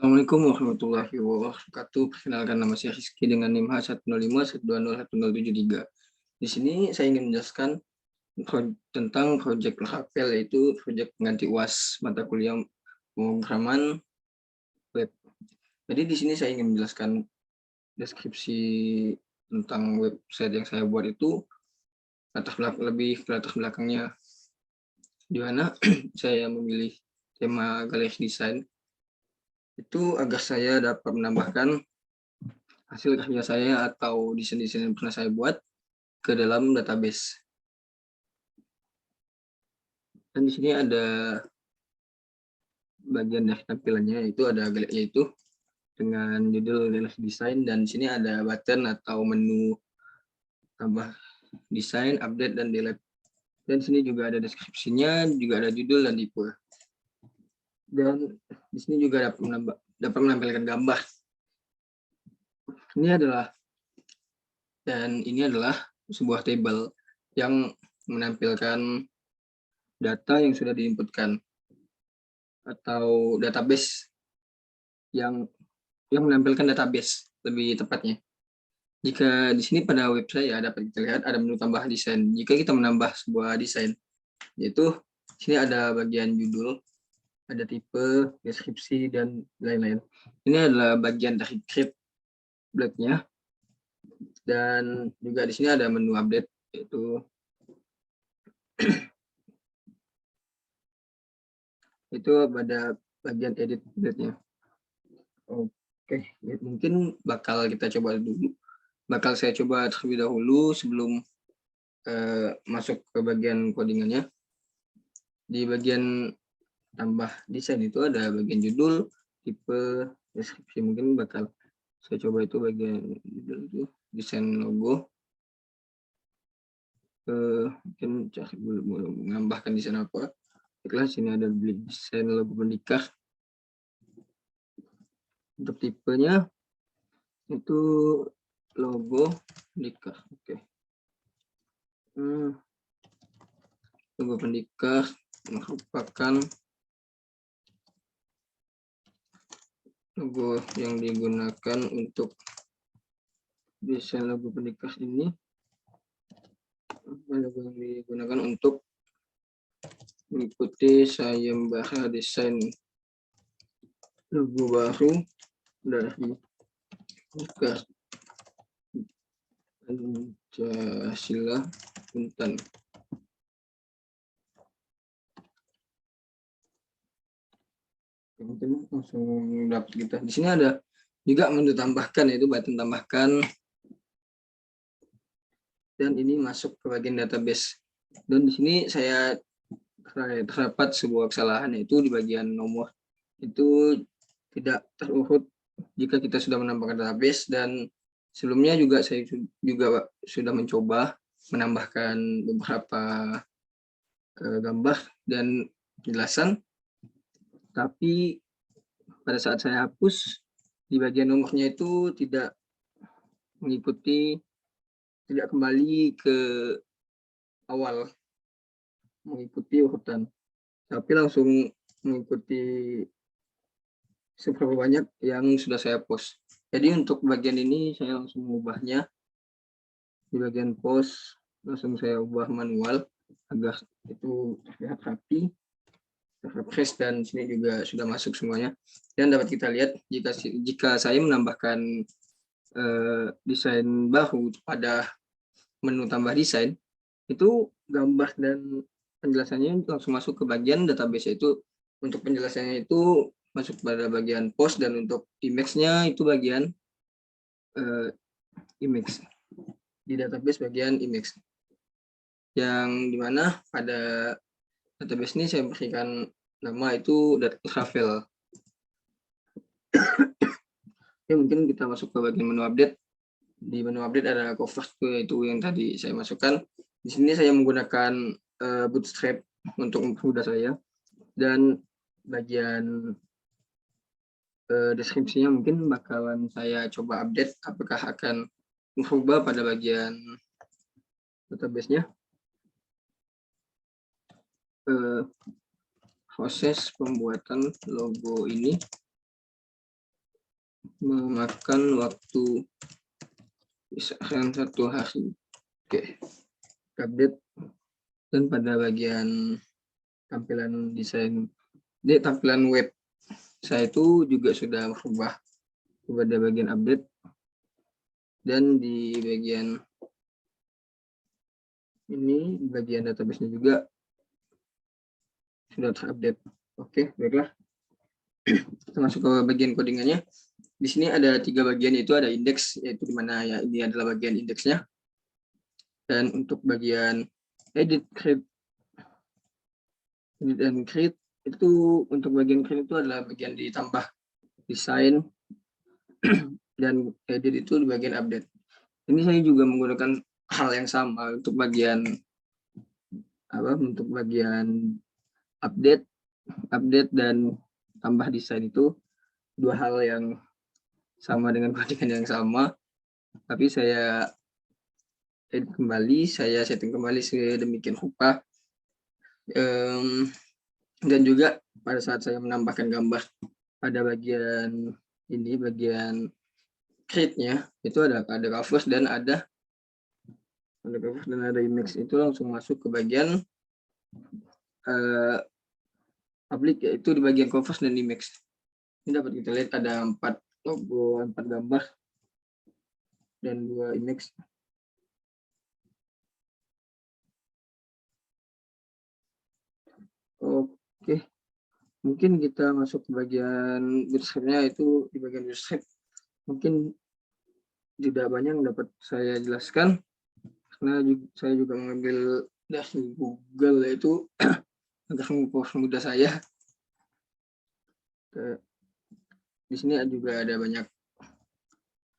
Assalamualaikum warahmatullahi wabarakatuh. Perkenalkan, nama saya Rizky dengan NIM H105120173. Di sini saya ingin menjelaskan tentang proyek Rahafel, yaitu proyek pengganti UAS mata kuliah pemrograman web. Jadi di sini saya ingin menjelaskan deskripsi tentang website yang saya buat itu, lebih ke latar belakangnya, di mana saya memilih tema galeri desain itu agar saya dapat menambahkan hasil karya saya atau desain-desain yang pernah saya buat ke dalam database. Dan di sini ada bagian dari tampilannya, yaitu dengan judul galeri desain, dan di sini ada button atau menu tambah desain, update, dan delete. Dan di sini juga ada deskripsinya, juga ada judul dan tipe. Dan di sini juga dapat menampilkan gambar. Ini adalah sebuah table yang menampilkan data yang sudah diinputkan, atau database yang menampilkan database lebih tepatnya. Jika di sini pada web saya dapat kita lihat ada menu tambah desain. Jika kita menambah sebuah desain, yaitu sini ada bagian judul, ada tipe, deskripsi, dan lain-lain. Ini adalah bagian dari create block-nya. Dan juga di sini ada menu update, itu pada bagian edit update-nya. Oke, mungkin bakal saya coba terlebih dahulu sebelum masuk ke bagian codingannya. Di bagian tambah desain itu ada bagian judul, tipe, deskripsi. Mungkin bakal saya coba itu bagian judul itu, desain logo. Mungkin cari menambahkan desain apa. Baiklah, sini ada desain logo pendikar. Untuk tipenya itu logo pendikar. Oke. Logo pendikar merupakan logo yang digunakan untuk desain logo pendikar ini. Logo yang digunakan untuk mengikuti sayembara desain logo baru dari Pancasila Punten. Mungkin langsung dapat kita. Di sini ada juga menu tambahkan, yaitu button tambahkan. Dan ini masuk ke bagian database. Dan di sini saya terdapat sebuah kesalahan, yaitu di bagian nomor itu tidak terurut jika kita sudah menambahkan database. Dan sebelumnya juga saya juga sudah mencoba menambahkan beberapa gambar dan penjelasan, tapi pada saat saya hapus di bagian nomornya itu tidak kembali ke awal mengikuti urutan, tapi langsung mengikuti seberapa banyak yang sudah saya post. Jadi untuk bagian ini saya langsung mengubahnya. Di bagian post langsung saya ubah manual agar itu terlihat rapi, refresh, dan sini juga sudah masuk semuanya. Dan dapat kita lihat jika saya menambahkan desain baru pada menu tambah desain, itu gambar dan penjelasannya langsung masuk ke bagian database. Itu untuk penjelasannya itu masuk pada bagian post, dan untuk image-nya itu bagian image di database, bagian image, yang dimana pada database ini saya berikan nama itu Rahafel. Oke, mungkin kita masuk ke bagian menu update. Di menu update ada cover, yaitu yang tadi saya masukkan. Di sini saya menggunakan Bootstrap untuk mempermudah saya. Dan bagian deskripsinya mungkin bakalan saya coba update apakah akan berubah pada bagian database-nya. Proses pembuatan logo ini memakan waktu misalkan 1 hari. Oke, update. Dan pada bagian tampilan desain, tampilan web saya itu juga sudah berubah pada bagian update, dan di bagian ini, di bagian database-nya juga sudah terupdate. Oke, baiklah. Kita masuk ke bagian codingannya. Di sini ada 3 bagian, yaitu ada indeks, yaitu di mana ya ini adalah bagian indeksnya. Dan untuk bagian edit, create, dan create itu, untuk bagian create itu adalah bagian ditambah desain, dan edit itu di bagian update. Ini saya juga menggunakan hal yang sama untuk bagian update dan tambah desain, itu 2 hal yang sama dengan codingan yang sama, tapi saya edit kembali, saya setting kembali sedemikian rupa. Dan juga pada saat saya menambahkan gambar pada bagian ini, bagian create-nya, itu ada covers dan ada image, itu langsung masuk ke bagian public, yaitu di bagian covers dan image. Ini dapat kita lihat ada 4 logo, 4 gambar, dan 2 image. Oke, mungkin kita masuk ke bagian bootstrap-nya. Itu di bagian bootstrap mungkin tidak banyak yang dapat saya jelaskan, karena saya juga mengambil dari Google, yaitu agar mudah saya. Di sini juga ada banyak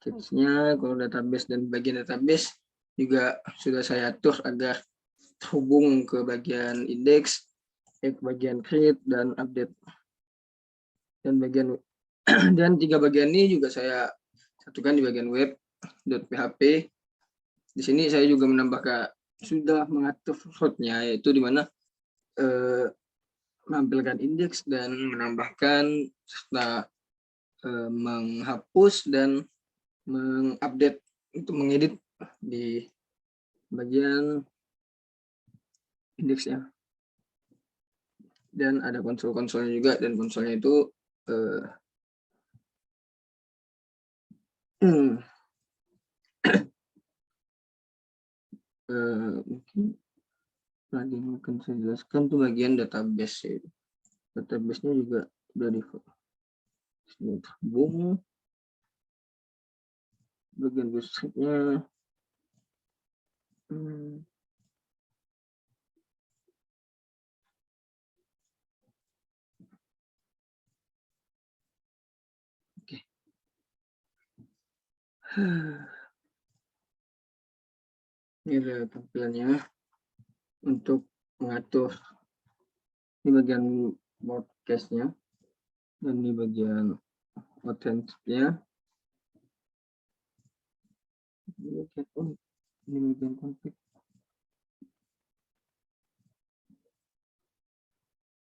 tipsnya. Kalau database, dan bagian database juga sudah saya atur agar terhubung ke bagian indeks, ke bagian create dan update, dan bagian dan 3 bagian ini juga saya satukan di bagian web.php. Di sini saya juga sudah mengatur root-nya, yaitu di mana menampilkan indeks dan menambahkan serta menghapus dan mengupdate, untuk mengedit di bagian indeksnya. Dan ada konsolnya juga, dan konsolnya itu mungkin lagi mungkin saya jelaskan tuh bagian database ya. Database-nya juga sudah terhubung. Bagian bootstrap-nya oke. Ini adalah tampilannya untuk mengatur. Ini bagian broadcast-nya, dan ini bagian authentic-nya. Ini bagian config.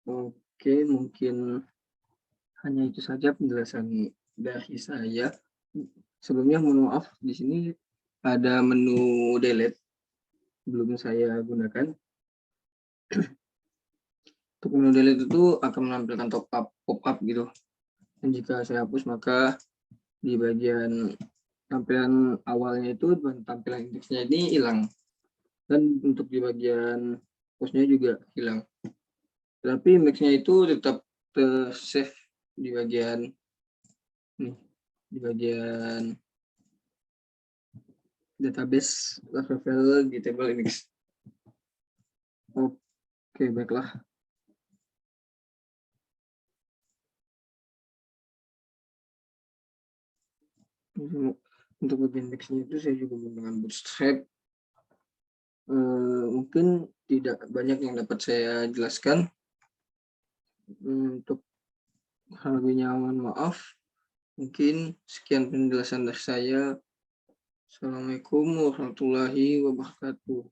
Oke, mungkin hanya itu saja penjelasan dari saya. Sebelumnya mohon maaf, di sini ada menu delete, belum saya gunakan. Untuk menu delete itu akan menampilkan pop-up gitu. Dan jika saya hapus, maka di bagian tampilan awalnya itu, tampilan indeksnya ini hilang. Dan untuk di bagian postnya juga hilang. Tapi indeksnya itu tetap save di bagian nih, di bagian database level di table index. Oke, baiklah. Untuk bagian indexnya itu saya juga menggunakan Bootstrap. Mungkin tidak banyak yang dapat saya jelaskan. Untuk hal lebihnya mohon maaf. Mungkin sekian penjelasan dari saya. Assalamualaikum warahmatullahi wabarakatuh.